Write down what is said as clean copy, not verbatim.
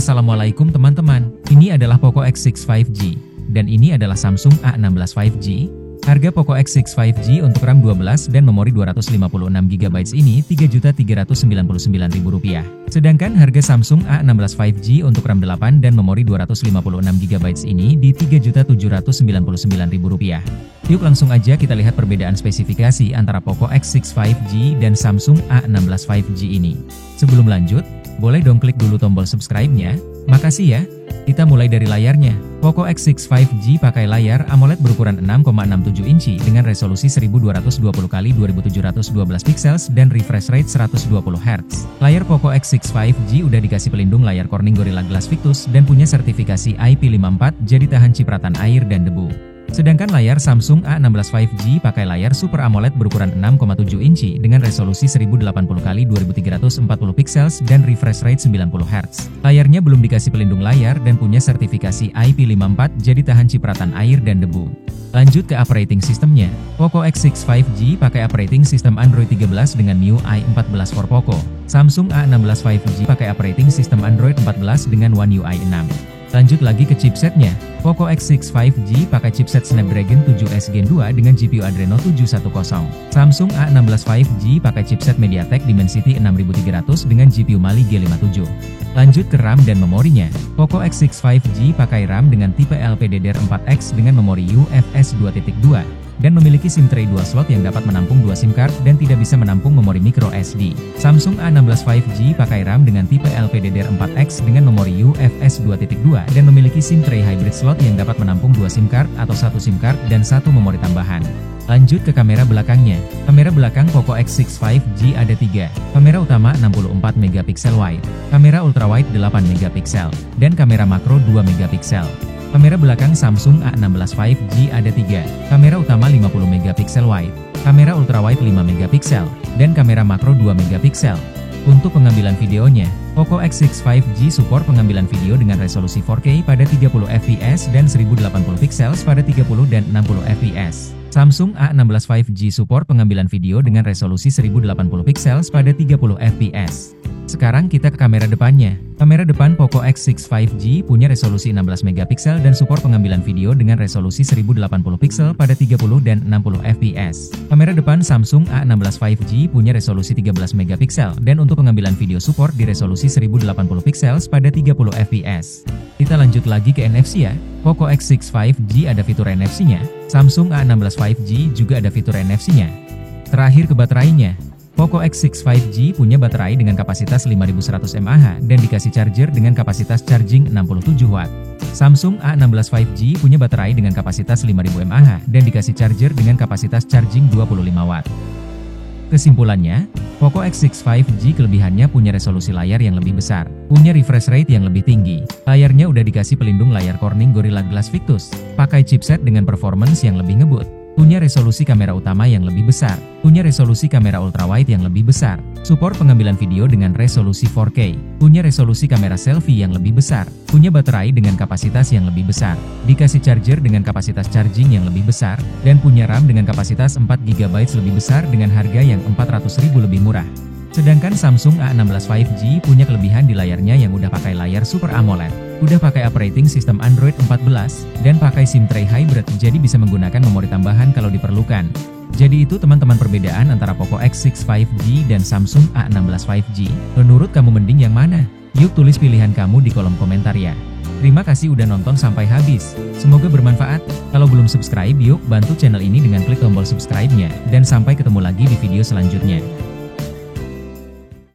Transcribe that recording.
Assalamualaikum teman-teman, ini adalah Poco X6 5G, dan ini adalah Samsung A16 5G. Harga Poco X6 5G untuk RAM 12 dan memori 256GB ini Rp3.399.000. Sedangkan harga Samsung A16 5G untuk RAM 8 dan memori 256GB ini di Rp3.799.000. Yuk langsung aja kita lihat perbedaan spesifikasi antara Poco X6 5G dan Samsung A16 5G ini. Sebelum lanjut, boleh dong klik dulu tombol subscribe-nya. Makasih ya. Kita mulai dari layarnya. Poco X6 5G pakai layar AMOLED berukuran 6,67 inci dengan resolusi 1220x2712 pixels dan refresh rate 120 Hz. Layar Poco X6 5G udah dikasih pelindung layar Corning Gorilla Glass Victus dan punya sertifikasi IP54 jadi tahan cipratan air dan debu. Sedangkan layar Samsung A16 5G pakai layar Super AMOLED berukuran 6,7 inci dengan resolusi 1080x2340 pixels dan refresh rate 90 Hz. Layarnya belum dikasih pelindung layar dan punya sertifikasi IP54 jadi tahan cipratan air dan debu. Lanjut ke operating systemnya. Poco X6 5G pakai operating system Android 13 dengan MIUI 14 for Poco. Samsung A16 5G pakai operating system Android 14 dengan One UI 6. Lanjut lagi ke chipsetnya. Poco X6 5G pakai chipset Snapdragon 7S Gen 2 dengan GPU Adreno 710. Samsung A16 5G pakai chipset MediaTek Dimensity 6300 dengan GPU Mali G57. Lanjut ke RAM dan memorinya. Poco X6 5G pakai RAM dengan tipe LPDDR4X dengan memori UFS 2.2 dan memiliki SIM tray dual slot yang dapat menampung 2 SIM card dan tidak bisa menampung memori micro SD. Samsung A16 5G pakai RAM dengan tipe LPDDR4X dengan memori UFS 2.2 dan memiliki SIM tray hybrid slot yang dapat menampung 2 SIM card atau 1 SIM card dan 1 memori tambahan. Lanjut ke kamera belakangnya. Kamera belakang Poco X6 5G ada 3. Kamera utama 64MP wide, kamera ultrawide 8MP, dan kamera makro 2MP. Kamera belakang Samsung A16 5G ada 3. Kamera utama 50MP wide, kamera ultrawide 5MP, dan kamera makro 2MP. Untuk pengambilan videonya, Poco X6 5G support pengambilan video dengan resolusi 4K pada 30fps dan 1080 pixels pada 30 dan 60fps. Samsung A16 5G support pengambilan video dengan resolusi 1080 pixels pada 30fps. Sekarang kita ke kamera depannya. Kamera depan Poco X6 5G punya resolusi 16MP dan support pengambilan video dengan resolusi 1080 pixel pada 30 dan 60fps. Kamera depan Samsung A16 5G punya resolusi 13MP dan untuk pengambilan video support di resolusi 1080 pixels pada 30fps. Kita lanjut lagi ke NFC ya. Poco X6 5G ada fitur NFC-nya. Samsung A16 5G juga ada fitur NFC-nya. Terakhir ke baterainya. Poco X6 5G punya baterai dengan kapasitas 5100 mAh dan dikasih charger dengan kapasitas charging 67 Watt. Samsung A16 5G punya baterai dengan kapasitas 5000 mAh dan dikasih charger dengan kapasitas charging 25 Watt. Kesimpulannya, Poco X6 5G kelebihannya punya resolusi layar yang lebih besar, punya refresh rate yang lebih tinggi, layarnya udah dikasih pelindung layar Corning Gorilla Glass Victus, pakai chipset dengan performance yang lebih ngebut, punya resolusi kamera utama yang lebih besar, punya resolusi kamera ultrawide yang lebih besar, support pengambilan video dengan resolusi 4K, punya resolusi kamera selfie yang lebih besar, punya baterai dengan kapasitas yang lebih besar, dikasih charger dengan kapasitas charging yang lebih besar, dan punya RAM dengan kapasitas 4GB lebih besar dengan harga yang Rp400.000 lebih murah. Sedangkan Samsung A16 5G punya kelebihan di layarnya yang udah pakai layar Super AMOLED, udah pakai operating system Android 14, dan pakai SIM tray hybrid jadi bisa menggunakan memori tambahan kalau diperlukan. Jadi itu teman-teman perbedaan antara Poco X6 5G dan Samsung A16 5G. Menurut kamu mending yang mana? Yuk tulis pilihan kamu di kolom komentar ya. Terima kasih udah nonton sampai habis. Semoga bermanfaat. Kalau belum subscribe yuk bantu channel ini dengan klik tombol subscribe-nya. Dan sampai ketemu lagi di video selanjutnya.